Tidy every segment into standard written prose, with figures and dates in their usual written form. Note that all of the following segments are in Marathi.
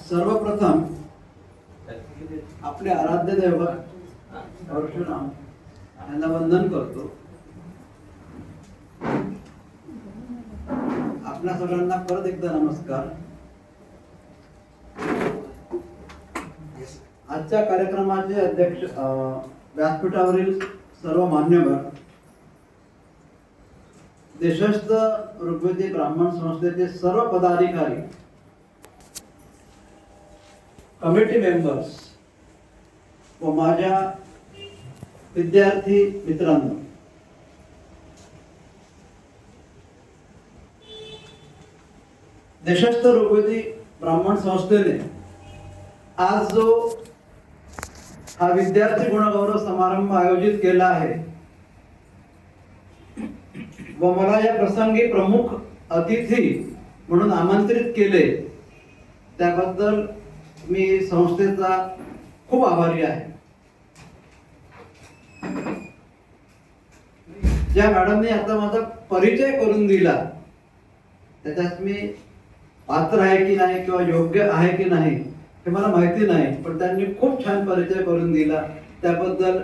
सर्वप्रथम आपले आराध्य दैवत परशुराम यांना वंदन करतो. आपल्या सगळ्यांना परत एकदा नमस्कार. आजच्या कार्यक्रमाचे अध्यक्ष, व्यासपीठावरील सर्व मान्यवर, देशस्थ ऋग्वेदी ब्राह्मण संस्थेचे सर्व पदाधिकारी, कमिटी मेंबर्स व माझ्या विद्यार्थी मित्रांनो, देशस्थ ऋग्वेदी ब्राह्मण संस्थेने आज जो हा विद्यार्थी गुणगौरव समारंभ आयोजित केला आहे व मला या प्रसंगी प्रमुख अतिथी म्हणून आमंत्रित केले, त्याबद्दल मी संस्थेचा खूप आभारी आहे. ज्या मॅडमने आता माझा परिचय करून दिला त्याच्यात मी पात्र आहे की नाही किंवा योग्य आहे की नाही हे मला माहिती नाही, पण त्यांनी खूप छान परिचय करून दिला, त्याबद्दल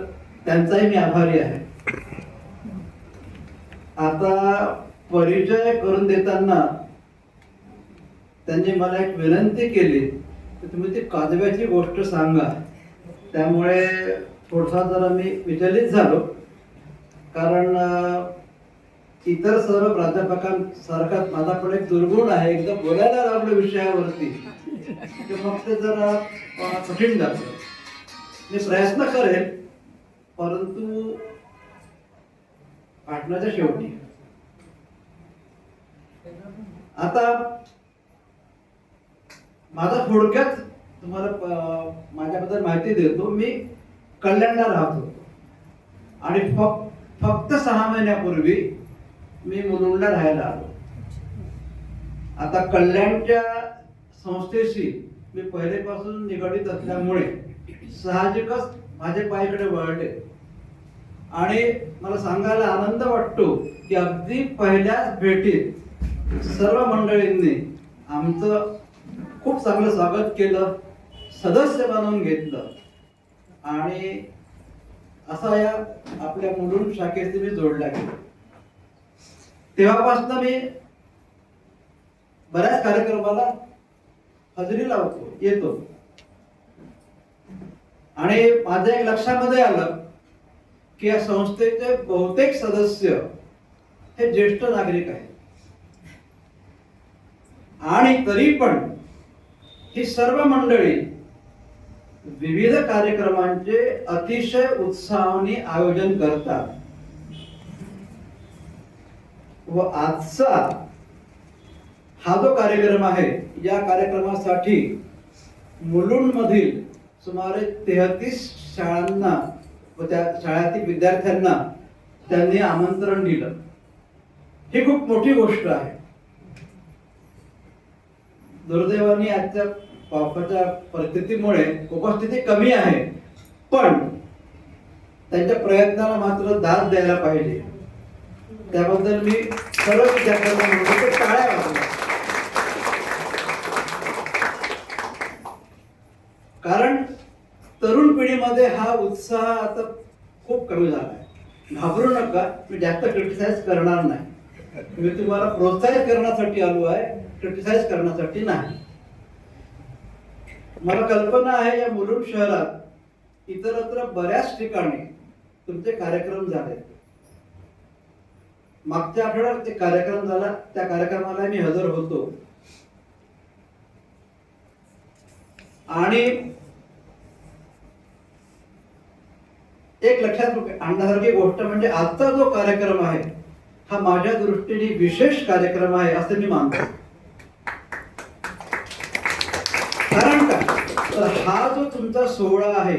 त्यांचाही मी आभारी आहे. आता परिचय करून देताना त्यांनी मला एक विनंती केली की तुम्ही ती काजव्याची गोष्ट सांगा. त्यामुळे थोडासा जरा मी विचलित झालो, कारण इतर सर्व प्राध्यापकांसारखा माझा पण एक दुर्गुण आहे, एकदा बोलायला लागलो विषयावरती मग ते जरा कठीण जातं. मी प्रयत्न करेन, परंतु पाठण्याच्या शेवटी. आता माझा थोडक्यात तुम्हाला माझ्याबद्दल माहिती देतो. मी कल्याणला राहत होतो आणि फक्त 6 महिन्यापूर्वी मी मुलुंडला राहायला आलो. आता कल्याणच्या संस्थेशी मी पहिलेपासून निगडीत असल्यामुळे साहजिकच माझे पाय इकडे वळले आणि मला सांगायला आनंद वाटतो की अगदी पहिल्याच भेटीत सर्व मंडळींनी आमचं खूप चांगलं स्वागत केलं, सदस्य बनवून घेतलं आणि असा या आपल्या मुलुंड शाखेशी मी जोडला गेलो. तेव्हापासून मी बऱ्याच कार्यक्रमाला हजेरी लावतो, येतो आणि माझ्या एक लक्षामध्ये आलं की या संस्थेचे बहुतेक सदस्य हे ज्येष्ठ नागरिक आहेत आणि तरी पण ही सर्व मंडळी विविध कार्यक्रमांचे अतिशय उत्साहाने आयोजन करतात व आजचा हा जो कार्यक्रम आहे या कार्यक्रमासाठी मुलुंड मधील सुमारे 33 शाळांना व त्या शाळेतील विद्यार्थ्यांना त्यांनी आमंत्रण दिलं. ही खूप मोठी गोष्ट आहे. दुर्दैवाने आजच्या पावसाच्या परिस्थितीमुळे उपस्थिती कमी आहे, पण त्यांच्या प्रयत्नाला मात्र दाद द्यायला पाहिजे. त्याबद्दल मी सर्व विद्यार्थ्यांना म्हणतो टाळ्या वाजवा, कारण तरुण पिढीमध्ये हा उत्साह आता खूप कमी झाला आहे. घाबरू नका, मी जास्त क्रिटिसाइज करणार नाही. मी तुम्हाला प्रोत्साहित करण्यासाठी आलो आहे, क्रिटिसाइज करण्यासाठी नाही. मला कल्पना आहे या मुलुंड शहरात इतरत्र बऱ्याच ठिकाणी तुमचे कार्यक्रम झाले. मागच्या आठवड्यात ते कार्यक्रम झाला, त्या कार्यक्रमाला मी हजर होतो आणि एक लक्षात आणण्यासारखी गोष्ट म्हणजे आजचा जो कार्यक्रम आहे हा माझ्या दृष्टीने विशेष कार्यक्रम आहे असं मी मानतो. कारण का तर हा जो तुमचा सोहळा आहे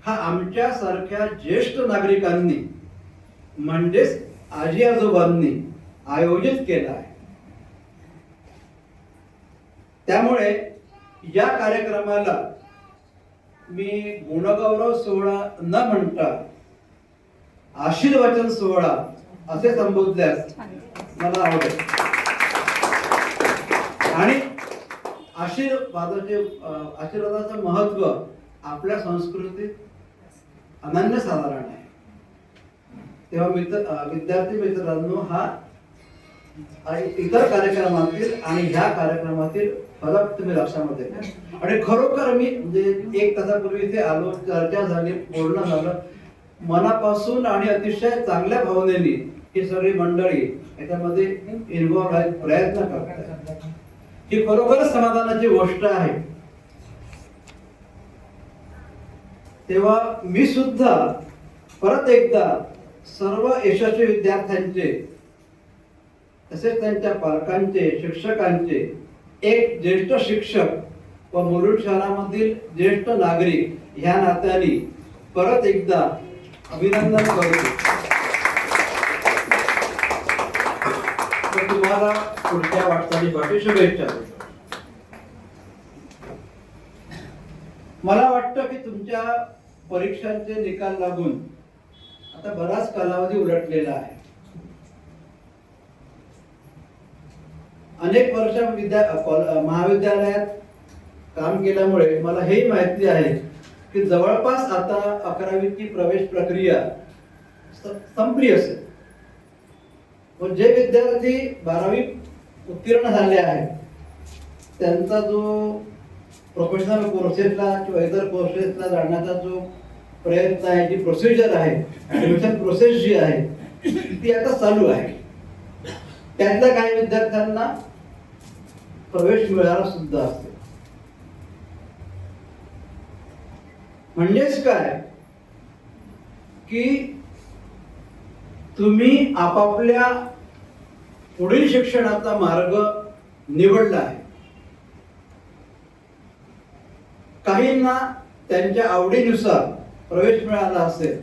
हा आमच्या सारख्या ज्येष्ठ नागरिकांनी म्हणजेच आजी आजोबांनी आयोजित केला आहे. त्यामुळे या कार्यक्रमाला मी गुणगौरव सोहळा न म्हणता आशीर्वचन सोहळा असे संबोधल्यास मला आवडेल. आणि आशीर्वादाचं महत्व आपल्या संस्कृतीत अनन्यसाधारण आहे. तेव्हा विद्यार्थी मित्रांनो, हा इतर कार्यक्रमातील आणि ह्या कार्यक्रमातील फरक तुम्ही लक्षामध्ये घ्या. आणि खरोखर मी म्हणजे 1 तासापूर्वी इथे आलो, चर्चा झाली, बोलणं झालं, मनापासून आणि अतिशय चांगल्या भावनेने ही सगळी मंडळी याच्यामध्ये इन्व्हॉल्व आहेत, प्रयत्न करतात. ही खरोखरच समाधानाची गोष्ट आहे. तेव्हा मी सुद्धा परत एकदा सर्व यशस्वी विद्यार्थ्यांचे तसेच त्यांच्या पालकांचे, शिक्षकांचे, एक ज्येष्ठ शिक्षक व मुलुंड शहरामधील ज्येष्ठ नागरिक ह्या नात्याने परत एकदा अभिनंदन करतो. तुम्हाला पुढच्या वाटचालीसाठी शुभेच्छा देतो. मला वाटतं की तुमच्या परीक्षांचे निकाल लागून आता बराच कालावधी उलटलेला आहे. अनेक वर्ष महाविद्यालयात काम केल्यामुळे मला हे माहिती आहे की जवळपास आता 11वीची प्रवेश प्रक्रिया संपली असेल. व जे विद्यार्थी 12वी उत्तीर्ण झाले आहेत त्यांचा जो प्रोफेशनल कोर्सेसला किंवा इतर कोर्सेसला जाण्याचा जो प्रयत्न आहे, जी प्रोसिजर आहे, ऍडमिशन प्रोसेस जी आहे ती आता चालू आहे. त्यातल्या काही विद्यार्थ्यांना प्रवेश मिळाला सुद्धा असेल. म्हणजेच काय की तुम्ही आपापल्या पुढील शिक्षणाचा मार्ग निवडला आहे. काहींना त्यांच्या आवडीनुसार प्रवेश मिळाला असेल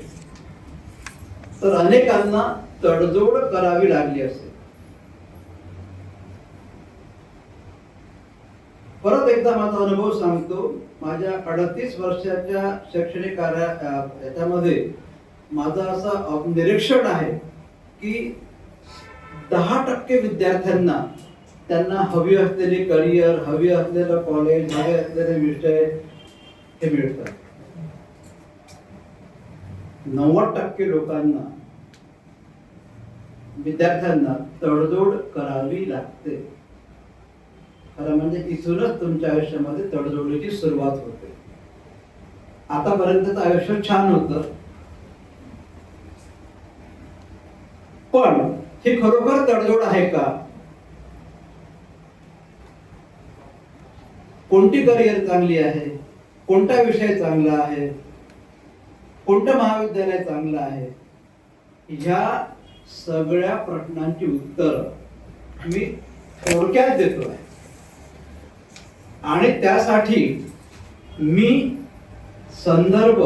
तर अनेकांना तडजोड करावी लागली असेल. परत एकदा माझा अनुभव सांगतो. माझ्या 38 वर्षाच्या शैक्षणिक याच्यामध्ये माझं असं निरीक्षण आहे की 10% विद्यार्थ्यांना त्यांना हवी असलेली करिअर, हवी असलेलं कॉलेज, हवे असलेले विषय हे मिळतात. 90% लोकांना, विद्यार्थ्यांना तडजोड करावी लागते. खरं म्हणजे इथूनच तुमच्या आयुष्यामध्ये तडजोडीची सुरुवात होते. आतापर्यंतच आयुष्य छान होतं, पण ही खरोखर तडजोड आहे का? कोणती करिअर चांगली आहे, कोणता विषय चांगला आहे, कोणतं महाविद्यालय चांगलं आहे, ह्या सगळ्या प्रश्नांची उत्तर मी थोडक्यात देतो आहे. आणि त्यासाठी मी संदर्भ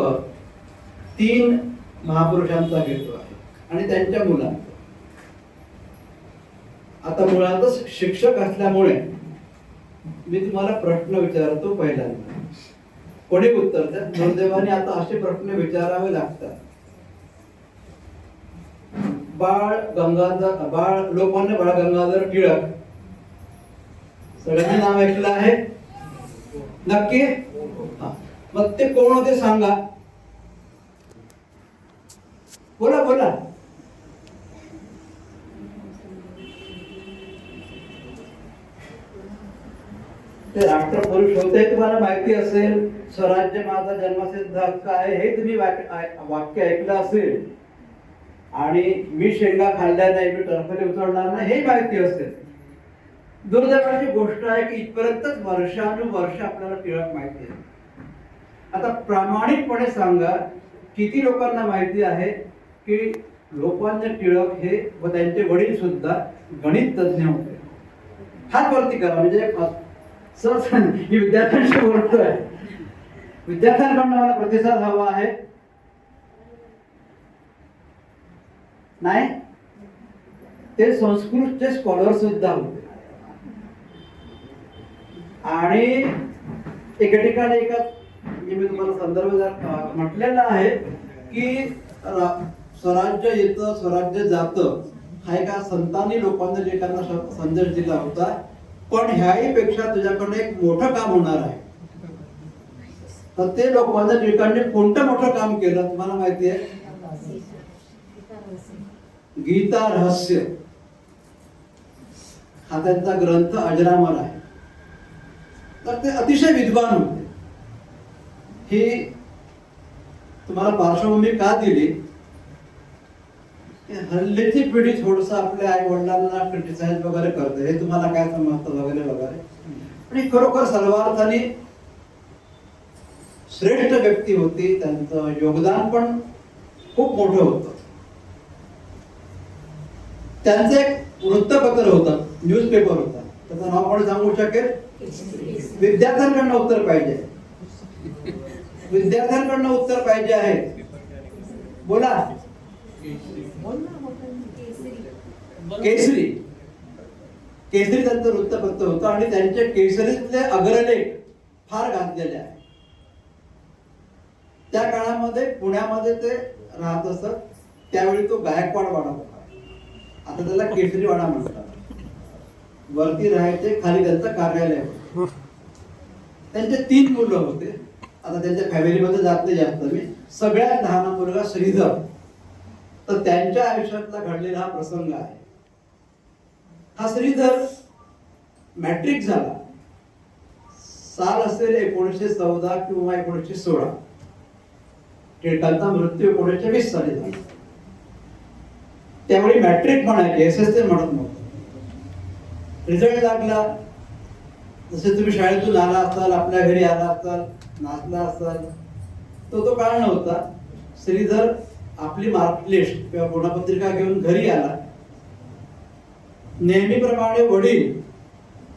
3 महापुरुषांचा घेतो आहे आणि त्यांच्या मुलांचा. आता मुळातच शिक्षक असल्यामुळे मी तुम्हाला प्रश्न विचारतो. पहिल्यांदा कोणी उत्तर द्या. दुर्दैवाने आता असे प्रश्न विचारावे लागतात. लोकमान्य बाळ गंगाधर टिळक सगळ्यांनी नाव ऐकलं आहे नक्की? मग ते कोण होते सांगा. बोला बोला. ते राष्ट्रपुरुष होते, तुम्हाला माहिती असेल. स्वराज्य माझा जन्मसिद्ध हक्क आहे हे तुम्ही वाक्य ऐकलं असेल. आणि मी शेंगा खाल्ल्या नाही, मी टरफले उचलणार नाही हे माहिती असेल. दुर्दैवाची गोष्ट आहे की इथपर्यंतच वर्षानुवर्ष आपल्याला टिळक माहिती आहे. आता प्रामाणिकपणे सांगा, किती लोकांना माहिती आहे की लोकमान्य टिळक हे व त्यांचे वडील सुद्धा गणित तज्ञ होते? हात वरती करा. म्हणजे सहज मी विद्यार्थ्यांशी बोलतोय. विद्यार्थ्यांकडून मला प्रतिसाद हवा आहे. नाही, ते संस्कृतचे स्कॉलर सुद्धा होते. आणि एका ठिकाणी मी तुम्हाला संदर्भ म्हटलेला आहे की स्वराज्य येतं स्वराज्य जातं हा एका संतांनी लोकांना जे त्यांना संदेश दिला होता. पण ह्याही पेक्षा तुझ्याकडनं एक मोठं काम होणार आहे. तर ते लोकमान्य टिळकांनी कोणतं मोठं काम केलं तुम्हाला माहिती आहे? गीता रहस्य हा त्यांचा ग्रंथ अजरामर आहे. तर ते अतिशय विद्वान होते. ही तुम्हाला पार्श्वभूमी का दिली? हल्लीची पिढी थोडस आपल्या आई वडिलांना क्रिटिसाइज वगैरे करते, हे तुम्हाला काय समजतं वगैरे वगैरे. आणि खरोखर सर्वार्थाने श्रेष्ठ व्यक्ती होती. त्यांचं योगदान पण खूप मोठं होतं. त्यांचं एक वृत्तपत्र होतं, न्यूजपेपर होता. त्याचं नाव कोणी सांगू शकेल? विद्यार्थ्यांकडनं उत्तर पाहिजे. विद्यार्थ्यांकडनं उत्तर पाहिजे आहे. बोला. केसरी. केसरी त्यांचं वृत्तपत्र होतं आणि त्यांचे केसरीतले अग्रलेख फार गाजलेले आहेत. त्या काळामध्ये पुण्यामध्ये ते राहत असत. त्यावेळी तो गायकवाड वाडा होता. आता त्याला केसरी वाडा म्हणतात. वरती राहायचे, खाली त्यांचं कार्यालय होतं. त्यांचे 3 मुलं होते. आता त्यांच्या फॅमिलीमध्ये जात नाही जास्त मी. सगळ्यात लहान मुलगा श्रीधर. तर त्यांच्या आयुष्यातला घडलेला हा प्रसंग आहे. हा श्रीधर मॅट्रिक झाला. साल असेल 1914 किंवा 1916. टिळकांचा मृत्यू 1920 साली झाला. त्यावेळी मॅट्रिक म्हणायचे, SSC म्हणत नव्हतं. रिझल्ट लागला. जसे तुम्ही शाळेतून आला असाल, आपल्या घरी आला असाल, नाचला असाल, तो काळ नव्हता. श्रीधर आपली मार्कलिस्ट किंवा गुणपत्रिका घेऊन घरी आला. नेहमीप्रमाणे वडील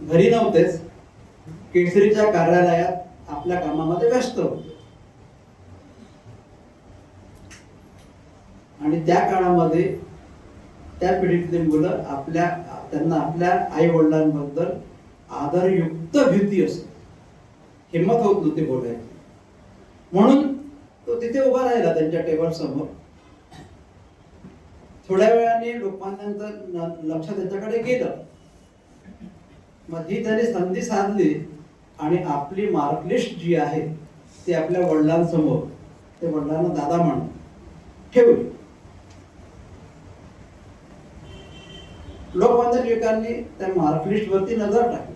घरी नव्हतेच, केसरीच्या कार्यालयात आपल्या कामामध्ये व्यस्त होते. आणि त्या काळामध्ये त्या पिढीतली मुलं त्यांना आपल्या आई वडिलांबद्दल आदरयुक्त भीती असते. हिंमत होत नव्हती बोलायची. म्हणून तो तिथे उभा राहिला त्यांच्या टेबल समोर. थोड्या वेळाने लोकमान्यांचं लक्ष त्याच्याकडे गेलं. मग ही त्याने संधी साधली आणि आपली मार्कलिस्ट जी आहे ती आपल्या वडिलांसमोर, ते वडिलांना दादा म्हणून ठेवली. लोकमान्य टिळकांनी त्या मार्कलिस्ट वरती नजर टाकली.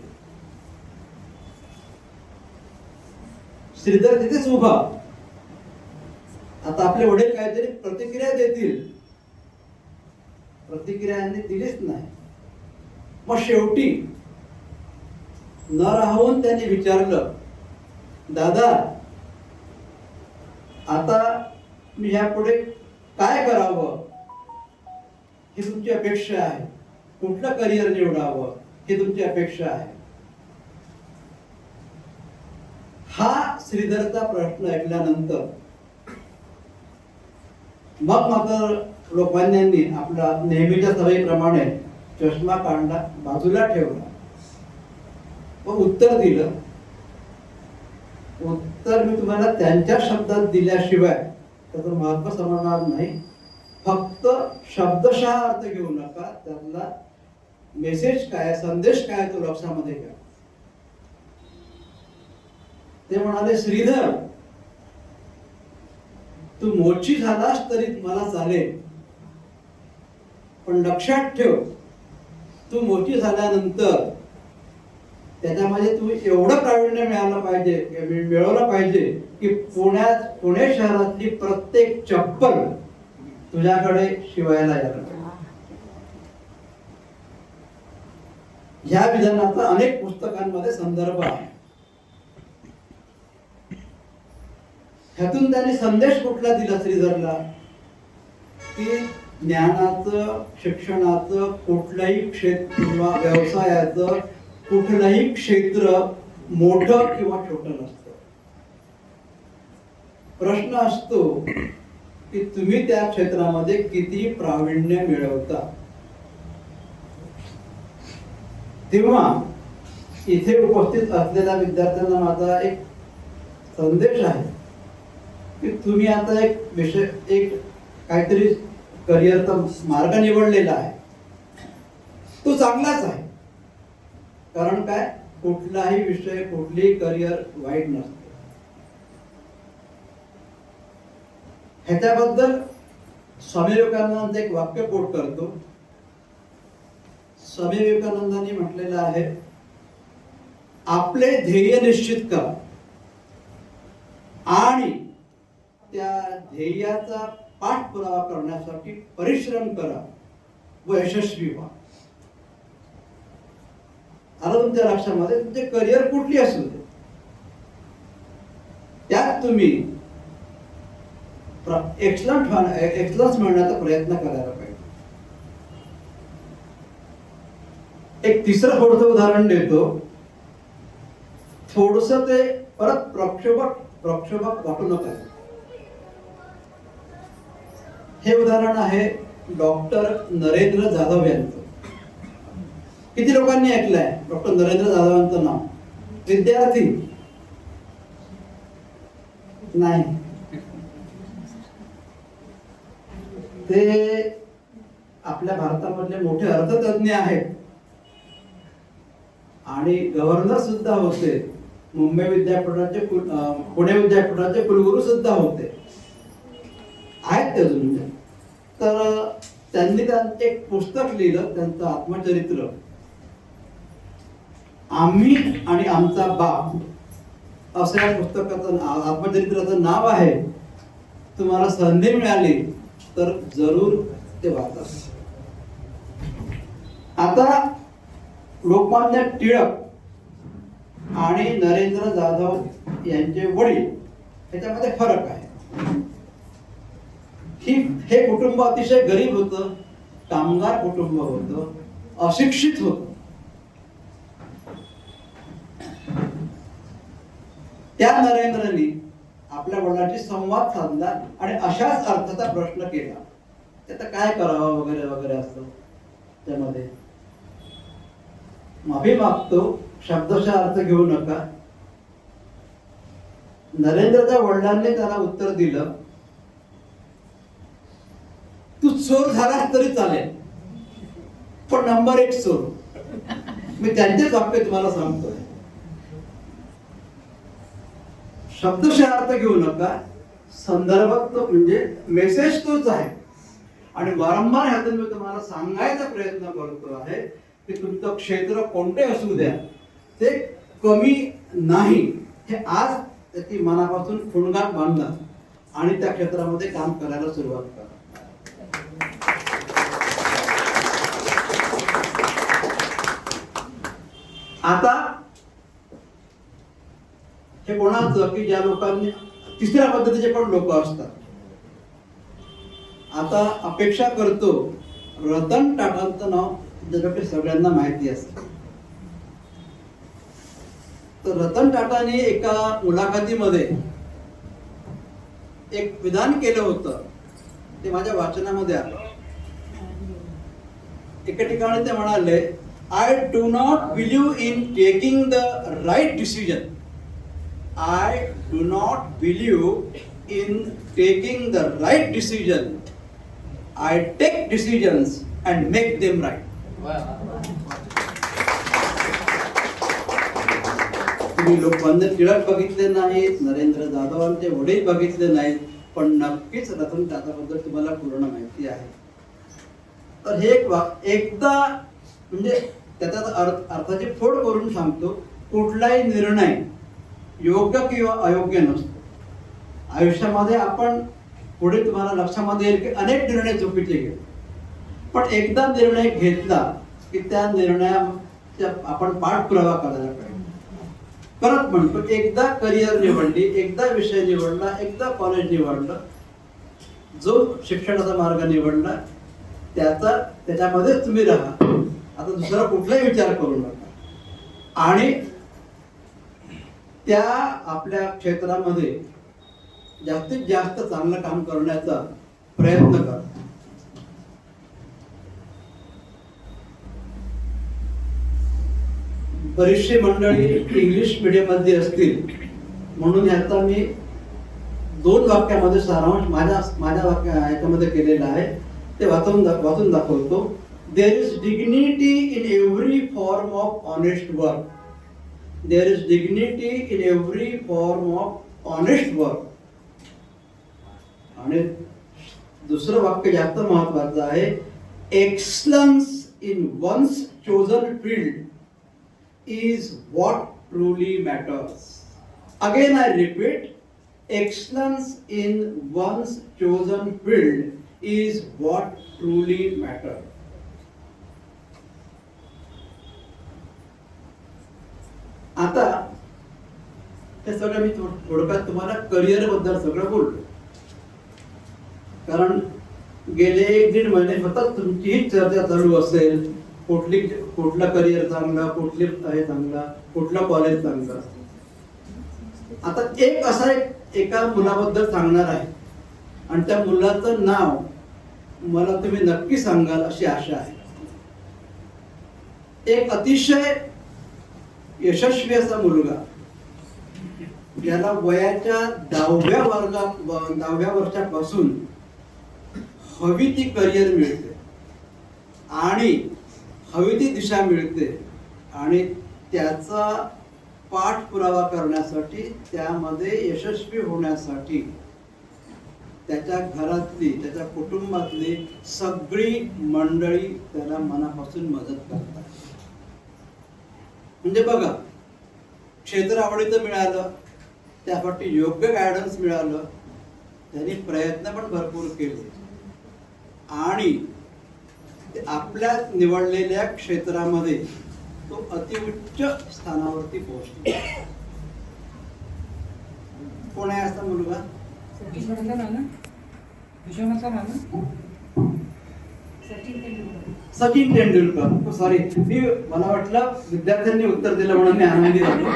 श्रीधर तिथेच उभा. आता आपले वडील काहीतरी प्रतिक्रिया देतील. प्रतिक्रिया यांनी दिलीच नाही. मग शेवटी न राहून त्यांनी विचारलं, दादा आता मी ह्यापुढे काय करावं ही तुमची अपेक्षा आहे? कुठलं करिअर निवडावं ही तुमची अपेक्षा आहे? हा श्रीधरचा प्रश्न ऐकल्यानंतर मग मात्र लोकमान्यांनी आपला नेहमीच्या सवयीप्रमाणे चष्मा काढला, बाजूला ठेवला व उत्तर दिलं. उत्तर मी तुम्हाला त्यांच्या शब्दात दिल्याशिवाय त्याचं महत्व समजणार नाही. फक्त शब्दशः अर्थ घेऊ नका, त्यातला मेसेज काय, संदेश काय तो लक्षामध्ये घ्या. ते म्हणाले, श्रीधर तू मोची झालास तरी मला चालेल, पण लक्षात ठेव तू मोठी झाल्यानंतर त्याच्यामध्ये तू एवढं प्रावीण्य मिळवलं पाहिजे की पुणे शहरातली प्रत्येक चप्पल तुझ्याकडे शिवायला यायला. ह्या विधानाचा अनेक पुस्तकांमध्ये संदर्भ आहे. ह्यातून त्यांनी संदेश कुठला दिला श्रीधरला की ज्ञानाचं, शिक्षणाचं कुठलंही क्षेत्र किंवा व्यवसायाचं कुठलंही क्षेत्र मोठं किंवा छोटं नसतं. प्रश्न असतो की तुम्ही त्या क्षेत्रामध्ये किती प्रावीण्य मिळवता. तेव्हा इथे उपस्थित असलेल्या विद्यार्थ्यांना माझा एक संदेश आहे की तुम्ही आता एक विषय, एक काहीतरी करिअरचा मार्ग निवडलेला आहे, तो चांगलाच आहे. कारण काय, कुठलाही विषय, कुठलीही करिअर वाईट नसतं. ह्याच्याबद्दल स्वामी विवेकानंदांचं एक वाक्य कोट करतो. स्वामी विवेकानंदांनी म्हटलेलं आहे, आपले ध्येय निश्चित करा आणि त्या ध्येयाचा पाठपुरावा करण्यासाठी परिश्रम करा व यशस्वी व्हा. आता तुमच्या लक्षामध्ये तुमचे करिअर कुठली असू दे, त्यात तुम्ही एक्सलन्स मिळण्याचा प्रयत्न करायला पाहिजे. एक तिसरं थोडंसं उदाहरण देतो. थोडस ते परत प्रक्षोभक वाटू नका. हे उदाहरण आहे डॉक्टर नरेंद्र जाधव यांचं. किती लोकांनी ऐकलंय डॉक्टर नरेंद्र जाधवांचं नाव? विद्यार्थी नाही, ते आपल्या भारतामधले मोठे अर्थतज्ञ आहेत आणि गव्हर्नर सुद्धा होते. मुंबई विद्यापीठाचे पुणे विद्यापीठाचे कुलगुरू सुद्धा होते, आहेत ते अजून. तर त्यांनी त्यांचं एक पुस्तक लिहिलं, त्यांचं आत्मचरित्र, आम्ही आणि आमचा बाप असं या पुस्तकाचं आत्मचरित्राचं नाव आहे. तुम्हाला संधी मिळाली तर जरूर ते वाचा. आता लोकमान्य टिळक आणि नरेंद्र जाधव यांचे वडील ह्याच्यामध्ये फरक आहे. हे कुटुंब अतिशय गरीब होतं, कामगार कुटुंब होतं, अशिक्षित होतं. त्या नरेंद्रनी आपल्या वडिलांशी संवाद साधला आणि अशाच अर्थाचा प्रश्न केला, त्याचं काय करावं वगैरे वगैरे असतं. त्यामध्ये माफी मागतो, शब्दशः अर्थ घेऊ नका. नरेंद्रच्या वडिलांनी त्याला उत्तर दिलं, तू चोर झालास तरी चालेल, पण नंबर 1 चोर. मी त्यांचेच वाक्य तुम्हाला सांगतोय. शब्दशः अर्थ घेऊ नका, संदर्भात तो म्हणजे मेसेज तोच आहे. आणि वारंवार ह्यातून मी तुम्हाला सांगायचा प्रयत्न करतो आहे की तुमचं क्षेत्र कोणते असू द्या, ते कमी नाही. हे आज त्याची मनापासून फुणगाट बांधला आणि त्या क्षेत्रामध्ये काम करायला सुरुवात करा. आता हे कोणाचं की ज्या लोकांनी तिसऱ्या पद्धतीचे पण लोक असतात. आता अपेक्षा करतो रतन टाटांचं नाव ज्याच्याकडे सगळ्यांना माहिती असतं. तर रतन टाटाने एका मुलाखतीमध्ये एक विधान केलं होतं, ते माझ्या वाचनामध्ये आलं. एका ठिकाणी ते म्हणाले, I do not believe in taking the right decision. I do not believe in taking the right decision. I take decisions and make them right. तुम्ही लोकमान्य टिळक बघितले नाहीत, नरेंद्र जाधवांचे वडील बघितले नाहीत, पण नक्कीच रतन टाटाबद्दल तुम्हाला पूर्ण माहिती आहे. तर हे एकदा म्हणजे त्याचा अर्थाची फोड करून सांगतो. कुठलाही निर्णय योग्य किंवा अयोग्य नसतो. आयुष्यामध्ये आपण पुढे तुम्हाला लक्षामध्ये येईल की अनेक निर्णय चुकीचे घेतो, पण एकदा निर्णय घेतला की त्या निर्णयाचा आपण पाठपुरावा करायला पाहिजे. परत म्हणतो, एकदा करिअर निवडली, एकदा विषय निवडला, एकदा कॉलेज निवडलं, जो शिक्षणाचा मार्ग निवडला त्याच्यामध्येच तुम्ही राहा. आता दुसरा कुठलाही विचार करू नका आणि त्या आपल्या क्षेत्रामध्ये जास्तीत जास्त चांगलं काम करण्याचा प्रयत्न करा. बरीचशी मंडळी इंग्लिश मीडियम मध्ये असतील म्हणून याचा मी 2 वाक्यामध्ये सारांश माझ्या याच्यामध्ये केलेला आहे, ते वाचून दाखवतो. There is dignity in every form of honest work. There is dignity in every form of honest work. आणि दुसरं वाक्य जास्त महत्वाचं आहे. Excellence in one's chosen field is what truly matters. Again I repeat, excellence in one's chosen field is what truly matters. आता हे सगळं मी थोडक्यात तुम्हाला करिअर बद्दल सगळं बोललो, कारण गेले 1-1.5 महिने सतत तुमची ही चर्चा चालू असेल, कुठला करिअर चांगला, कुठली आहे चांगला, कुठलं कॉलेज चांगलं. आता एक असा एका मुलाबद्दल सांगणार आहे आणि त्या मुलाचं नाव मला तुम्ही नक्की सांगाल अशी आशा आहे. एक अतिशय यशस्वी असा मुलगा, ज्याला वयाच्या 10व्या वर्षापासून हवी ती करिअर मिळते आणि हवी ती दिशा मिळते आणि त्याचा पाठपुरावा करण्यासाठी, त्यामध्ये यशस्वी होण्यासाठी त्याच्या घरातली, त्याच्या कुटुंबातली सगळी मंडळी त्याला मनापासून मदत करतात. म्हणजे बघा, क्षेत्र आवडीचं मिळालं, त्यासाठी योग्य गायडन्स मिळालं, त्यांनी प्रयत्न पण भरपूर केले आणि आपल्या निवडलेल्या क्षेत्रामध्ये तो अतिउच्च स्थानावरती पोहोचला. कोण आहे असा मुलगा? सचिन तेंडुलकर. सॉरी, मला वाटलं विद्यार्थ्यांनी उत्तर दिलं म्हणून मी आनंदी झालो,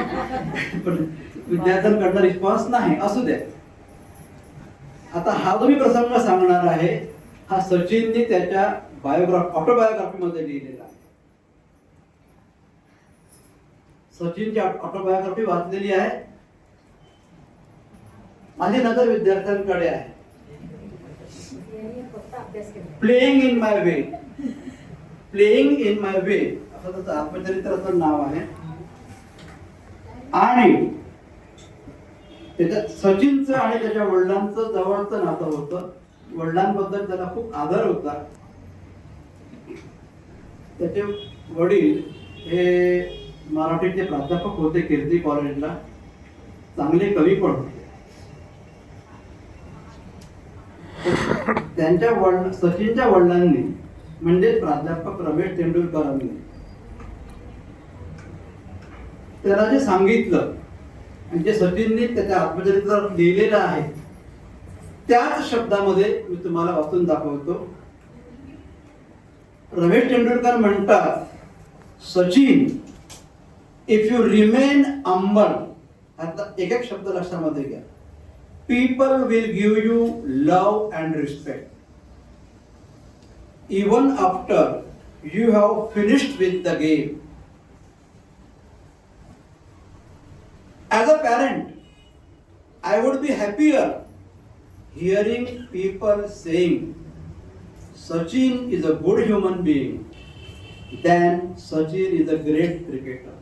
पण विद्यार्थ्यांकडनं रिस्पॉन्स नाही. असू द्या. आता हा जो मी प्रसंग सांगणार आहे, हा सचिनने त्याच्या ऑटोबायोग्राफी मध्ये लिहिलेला आहे. सचिनची ऑटोबायोग्राफी वाचलेली आहे. माझी नजर विद्यार्थ्यांकडे आहे. Playing in my way, playing in my way असं त्याचं आत्मचरित्राचं नाव आहे. आणि त्याच्या सचिनचं आणि त्याच्या वडिलांचं जवळचं नातं होतं. वडिलांबद्दल त्याला खूप आदर होता. त्याचे वडील हे मराठीचे प्राध्यापक होते कीर्ती कॉलेजला, चांगले कवी पण होते. त्यांच्या सचिनच्या वडिलांनी म्हणजे प्राध्यापक रमेश तेंडुलकरांनी त्याला जे सांगितलं म्हणजे सचिनने त्याच्या आत्मचरित्रात लिहिलेलं आहे, त्याच शब्दामध्ये मी तुम्हाला वाचून दाखवतो. रमेश तेंडुलकर म्हणतात, Sachin, if you remain humble, आता एक एक शब्द लक्षामध्ये घ्या, people will give you love and respect even after you have finished with the game. As a parent, I would be happier hearing people saying Sachin is a good human being than Sachin is a great cricketer.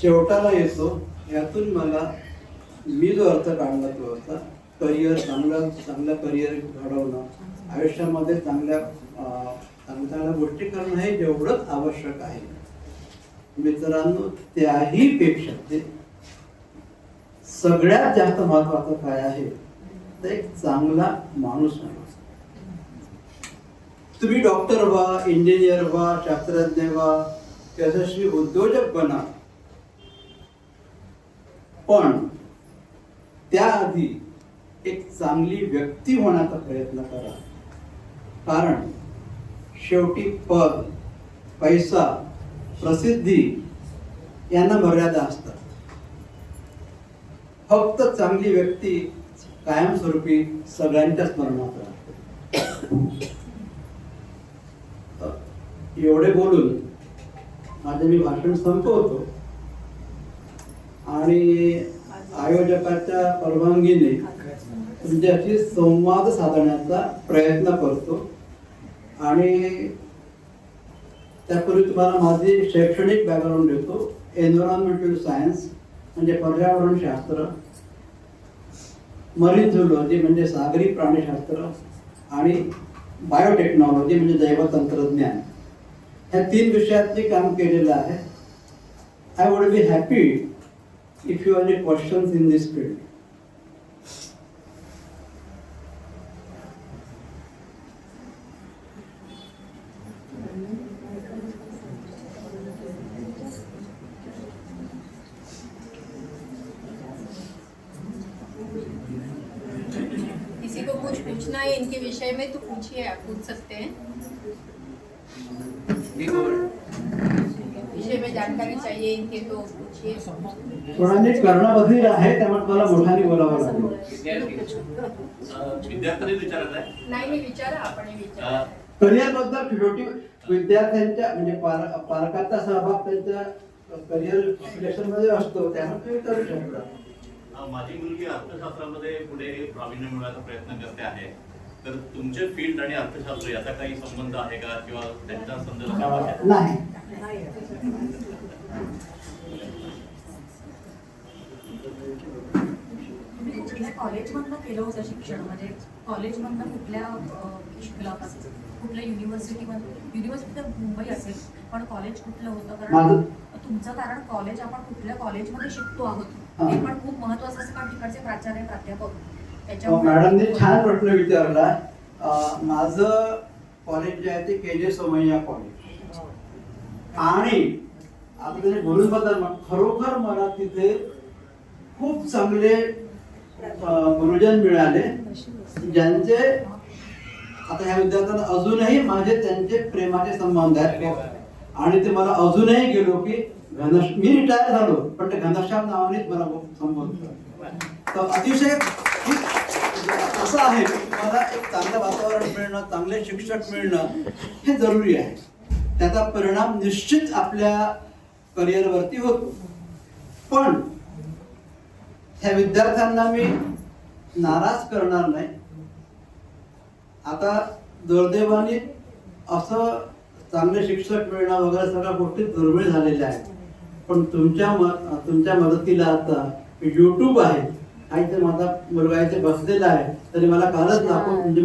शेवटाला येतो. यातून मला मी जो अर्थ काढला तो होता, करिअर, चांगलं करिअर घडवणं, आयुष्यामध्ये चांगल्या गोष्टी करणं हे जेवढंच आवश्यक आहे मित्रांनो, त्याही पेक्षा ते सगळ्यात जास्त महत्वाचं काय आहे तर एक चांगला माणूस होणं. तुम्ही डॉक्टर व्हा, इंजिनियर व्हा, शास्त्रज्ञ व्हा, यशस्वी उद्योजक बना, पण त्याआधी एक चांगली व्यक्ती होण्याचा प्रयत्न करा. कारण शेवटी पद, पैसा, प्रसिद्धी यांना मर्यादा असतात. फक्त चांगली व्यक्ती कायमस्वरूपी सगळ्यांच्या स्मरणात राहते. एवढे बोलून माझे मी भाषण संपवतो आणि आयोजकाच्या परवानगीने तुमच्याशी संवाद साधण्याचा प्रयत्न करतो. आणि त्यापूर्वी तुम्हाला माझी शैक्षणिक बॅकग्राऊंड देतो. एन्व्हायरमेंटल सायन्स म्हणजे पर्यावरणशास्त्र, मरीन झुलॉजी म्हणजे सागरी प्राणीशास्त्र, आणि बायोटेक्नॉलॉजी म्हणजे जैवतंत्रज्ञान, ह्या 3 विषयात मी काम केलेलं आहे. I would be happy if you any questions in this field. किसी को कुछ पूछना है इनके विषय में तो पूछिए, आप पूछ सकते हैं. विषय में जानकारी चाहिए इनके तो पूछिए. कोणाने कर्णबधीर आहे त्यामुळे मला मोठ्याने बोलावं लागेल. विद्यार्थ्यांनी विचारत आहे. नाही विचारा, आपण विचारा. करिअर बद्दल शेवटी विद्यार्थ्यांच्या म्हणजे पालकांचा सहभाग त्यांच्या करिअर सिलेक्शन मध्ये असतो, त्यामुळे विचारू शकतात. माझी मुलगी अर्थशास्त्रामध्ये पुढे प्रावीण्य मिळवण्याचा प्रयत्न करते आहे, तर तुमचे फील्ड आणि अर्थशास्त्र याचा काही संबंध आहे का, किंवा त्यांच्या संदर्भात नाही. तुम्ही कुठल्या कॉलेजमधनं केलं होतं शिक्षण, म्हणजे कॉलेजमधनं कुठल्या शिकला, कुठल्या युनिव्हर्सिटी तर मुंबई असेल, पण कॉलेज कुठलं होतं? कारण तुमचं कारण कॉलेज आपण कुठल्या कॉलेजमध्ये शिकतो आहोत हे पण खूप महत्वाचं असतं, कारण तिकडचे प्राचार्य प्राध्यापक त्याच्यामुळे. मॅडमने छान प्रश्न विचारला. माझं कॉलेज जे आहे ते KJ सोमय्या कॉलेज, आणि आता त्याने बोलून बद्दल खरोखर मला तिथे खूप चांगले गुरुजन मिळाले, ज्यांचे आता ह्या विद्यार्थ्यांना अजूनही माझे त्यांचे प्रेमाचे संबंध आहेत. आणि ते मला अजूनही गेलो की मी रिटायर झालो पण ते घनश्याम नावानेच मला संबोधतात. तर अतिशय असं आहे की मला एक चांगलं वातावरण मिळणं, चांगले शिक्षक मिळणं हे जरुरी आहे. त्याचा परिणाम निश्चित आपल्या करिअरवरती होतो. पण ह्या विद्यार्थ्यांना मी नाराज करणार नाही. आता दुर्दैवाने असं चांगले शिक्षक मिळणं वगैरे सगळ्या गोष्टी दुर्मिळ झालेल्या आहेत. पण तुमच्या मदतीला आता YouTube आहे, आणि ते माझा मुलगा इथे बसलेला आहे, तरी मला कालच म्हणजे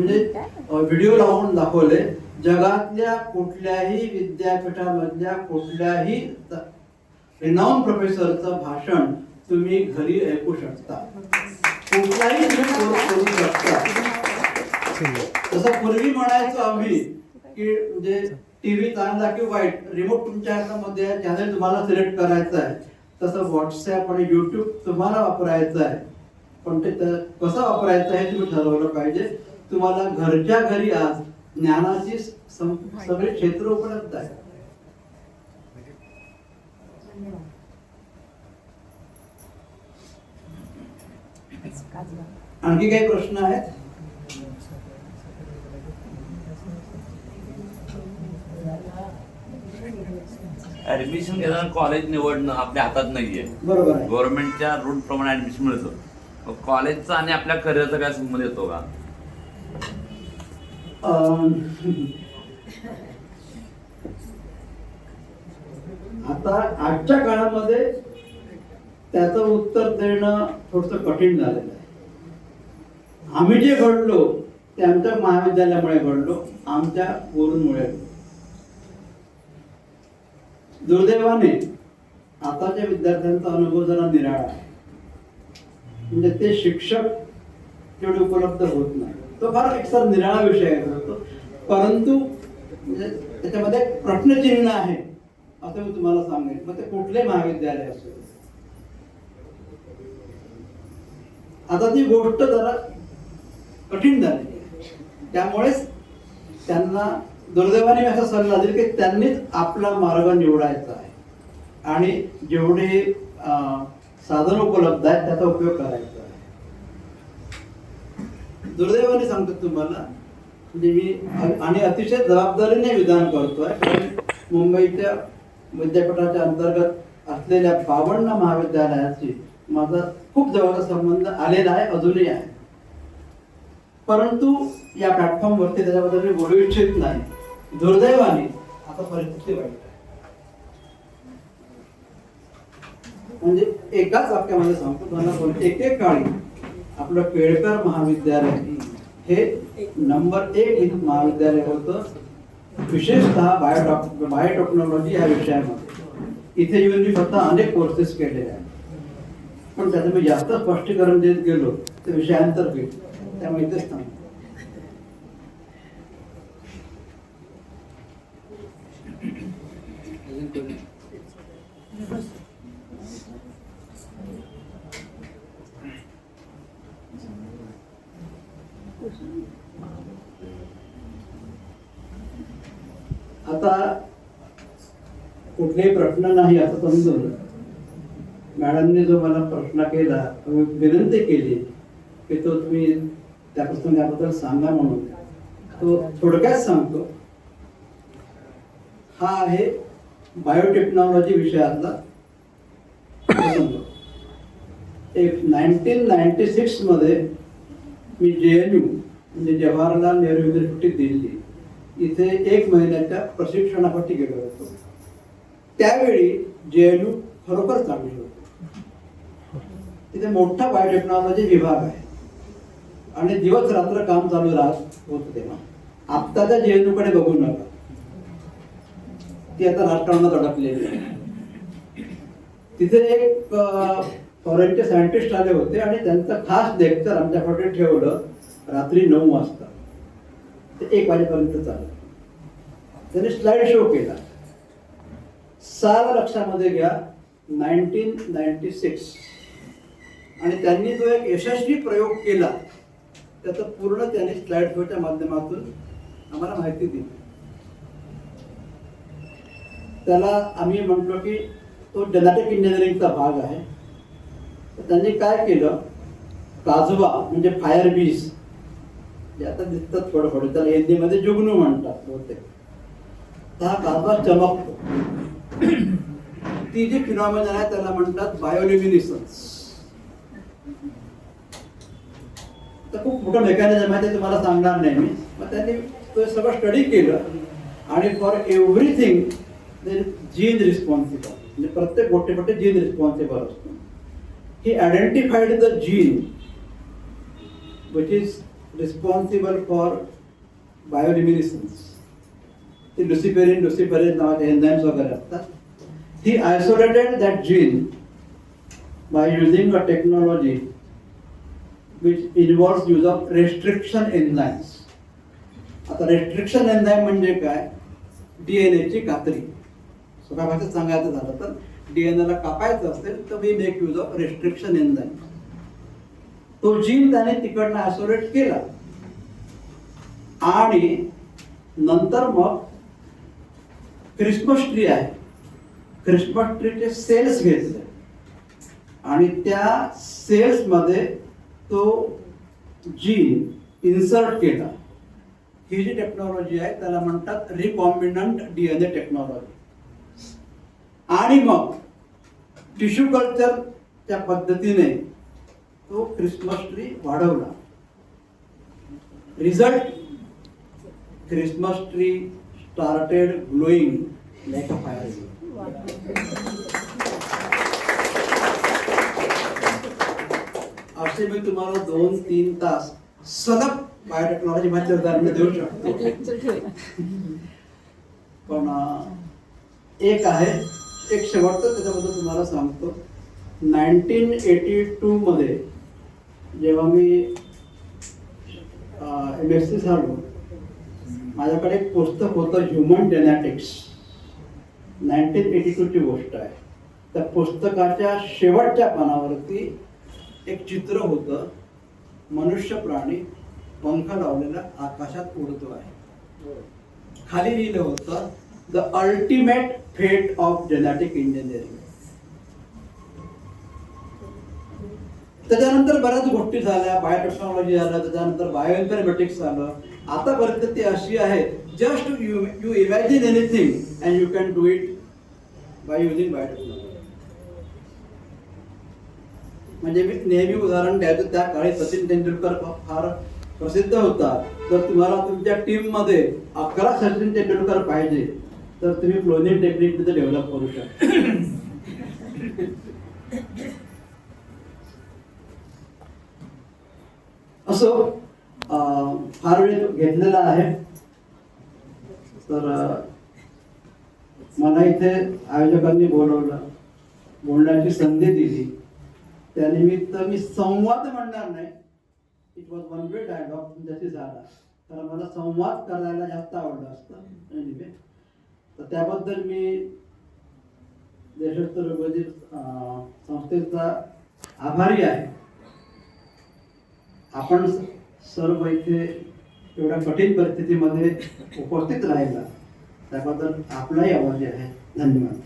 व्हिडिओ लावून दाखवले. जगातल्या कुठल्याही विद्यापीठामधल्या कुठल्याही रिनाउन प्रोफेसरचं भाषण तुम्ही घरी ऐकू शकता, कुठलाही कोर्स करू शकता. जसं पूर्वी म्हणायचो आम्ही की म्हणजे टीव्ही चांगला की वाईट, रिमोट तुमच्या हातामध्ये आहे, चॅनल तुम्हाला सिलेक्ट करायचं आहे, तसं व्हॉट्सॲप आणि YouTube तुम्हाला वापरायचं आहे. पण ते कसं वापरायचं हे तुम्ही ठरवलं पाहिजे. तुम्हाला घरच्या घरी आज ज्ञानाची सगळे क्षेत्र उपलब्ध आहे. आणखी काही प्रश्न आहेत? ऍडमिशन घेताना कॉलेज निवडणं आपल्या हातात नाहीये. बरोबर आहे. गव्हर्नमेंटच्या रूल प्रमाणे ऍडमिशन मिळतं. कॉलेजचा आणि आपल्या करिअरचा काय संबंध येतो का? आता आजच्या काळामध्ये त्याचं उत्तर देणं थोडस कठीण झालेलं आहे. आम्ही जे घडलो ते आमच्या महाविद्यालयामुळे घडलो, आमच्या गुरूंमुळे. दुर्दैवाने आताच्या विद्यार्थ्यांचा अनुभव जरा निराळा आहे. म्हणजे ते शिक्षक तेवढे उपलब्ध होत नाही. तो फार एकतर निराळा विषय आहे, परंतु म्हणजे त्याच्यामध्ये प्रश्नचिन्ह आहे असं मी तुम्हाला सांगेन. मग ते कुठले महाविद्यालय असेल. आता ती गोष्ट जरा कठीण झाली, त्यामुळेच त्यांना दुर्दैवाने असा सल्ला देईल की त्यांनीच आपला मार्ग निवडायचा आहे आणि जेवढे साधन उपलब्ध आहेत त्याचा उपयोग करायचा आहे. दुर्दैवाने सांगतो तुम्हाला, म्हणजे मी आणि अतिशय जबाबदारीने विधान करतोय, कारण मुंबईच्या विद्यापीठाच्या अंतर्गत असलेल्या 52 महाविद्यालयाशी माझा खूप जवळचा संबंध आलेला आहे, अजूनही आहे. परंतु या प्लॅटफॉर्मवरती त्याच्याबद्दल मी बोलू इच्छित नाही. दुर्दैवाने आता परिस्थिती वाईट आहे. म्हणजे एकाच वाक्यामध्ये सांगतो तुम्हाला, एकेकाळी आपलं केळकर महाविद्यालय हे नंबर 1 महाविद्यालय होतं, विशेषतः बायोटेक्नॉलॉजी या विषयामध्ये. इथे येऊन मी स्वतः अनेक कोर्सेस केलेले आहेत, पण त्याचं मी जास्त स्पष्टीकरण देत गेलो तर विषयांतर होईल, त्यामुळे इथेच थांबतो. आता कुठलेही प्रश्न नाही असं समजून मॅडमने जो मला प्रश्न केला, विनंती केली की तो तुम्ही त्या प्रसंगाबद्दल सांगा म्हणून, तो थोडक्यात सांगतो. हा आहे बायोटेक्नॉलॉजी विषयातला प्रसंग. एक 1996 मध्ये मी JNU म्हणजे जवाहरलाल नेहरू युनिव्हर्सिटी दिल्ली इथे 1 महिन्याच्या प्रशिक्षणासाठी गेलो होतो. त्यावेळी JNU खरोखर चांगली होती. तिथे मोठा बायोटेक्नॉलॉजी विभाग आहे आणि दिवस रात्र काम चालू राहत होतं तेव्हा. आत्ताच्या JNU कडे बघू नका, ती आता राजकारणात अडकलेली आहे. तिथे एक फॉरेनचे सायंटिस्ट आले होते आणि त्यांचं खास लेक्चर आमच्याकडे ठेवलं रात्री 9 वाजता ते 1 वाजेपर्यंत चाललं. त्यांनी स्लाइड शो केला. साल लक्षामध्ये घ्या, 1996, आणि त्यांनी जो एक यशस्वी प्रयोग केला त्याचं पूर्ण त्यांनी स्लाइड शोच्या माध्यमातून आम्हाला माहिती दिली. त्याला आम्ही म्हटलो की तो जेनेटिक इंजिनिअरिंगचा भाग आहे. तर त्यांनी काय केलं, काजवा म्हणजे फायर बीज जे आता दिसतात थोडं थोडं, त्याला हिंदीमध्ये जुगनू म्हणतात होते. तर हा काजवा चमकतो. ती जी फिनॉमिनल आहे त्याला म्हणतात बायोल्युमिनिसन्स. तर खूप मोठं मेकॅनिझम आहे, ते तुम्हाला सांगणार नाही मी. मग त्यांनी तो सगळं स्टडी केलं आणि फॉर एव्हरीथिंग जीन रिस्पॉन्सिबल, म्हणजे प्रत्येक गोष्टीसाठी जीन रिस्पॉन्सिबल असतो. He identified the gene which is responsible for bioluminescence. ते लुसिफेरिन नावाचे एन्झाइम्स वगैरे असतात. He isolated that gene by using a technology which involves use of restriction enzymes. आता रेस्ट्रिक्शन एन्झाइम म्हणजे काय, DNA ची कात्री. सोप्या भाषेत सांगायचं झालं तर DNA ला कापायचं असेल तर we make use of restriction enzyme. तो जीन त्याने तिकडनं आयसोलेट केला आणि नंतर मग क्रिसमस ट्री आहे, क्रिसमस ट्रीचे सेल्स घेतले आणि त्या सेल्समध्ये तो जीन इन्सर्ट केला. ही जी टेक्नॉलॉजी आहे त्याला म्हणतात रिकॉम्बिनंट DNA टेक्नॉलॉजी. आणि मग टिश्यू कल्चरच्या पद्धतीने तो क्रिसमस ट्री वाढवला. Result, Christmas tree started glowing like a fire. असे मी तुम्हाला 2-3 तास सलग बायोटेक्नॉलॉजी मध्ये उदाहरण देऊ शकतो. पण एक आहे, एक शेवटचं त्याच्याबद्दल तुम्हाला सांगतो. 1982 मध्ये जेव्हा मी MSc झालो, माझ्याकडे एक पुस्तक होतं ह्युमन जेनेटिक्स. 1982 ची गोष्ट आहे. त्या पुस्तकाच्या शेवटच्या पानावरती एक चित्र होतं, मनुष्य प्राणी पंख लावलेला आकाशात उडतो आहे. खाली लिहिलं होतं द अल्टिमेट फेट ऑफ जेनेटिक इंजिनिअरिंग. त्याच्यानंतर बऱ्याच गोष्टी झाल्या, बायोटेक्नॉलॉजी झालं, त्याच्यानंतर बायोइन्फॉर्मॅटिक्स झालं. आता परिस्थिती अशी आहे, just you imagine anything and you can do it by using biotechnology. म्हणजे मी नेहमी उदाहरण द्यायचं, त्या काळी सचिन तेंडुलकर फार प्रसिद्ध होता, तर तुम्हाला तुमच्या टीम मध्ये 11 सचिन तेंडुलकर पाहिजे, तर तुम्ही क्लोनिंग टेक्निक मध्ये डेव्हलप करू शकता. असो, फार वेळ घेतलेला आहे, तर मला इथे आयोजकांनी बोलवलं, बोलण्याची संधी दिली, त्यानिमित्त मी संवाद म्हणणार नाही, it was one way dialogue तुमच्याशी झाला, कारण मला संवाद करायला जास्त आवडलं असतं एनिवे. तर त्याबद्दल मी देशोत्तर विभाजित संस्थेचा आभारी आहे. आपण सर्व इथे एवढ्या कठीण परिस्थितीमध्ये उपस्थित राहिला त्याबद्दल आपलाही आभारी आहे. धन्यवाद.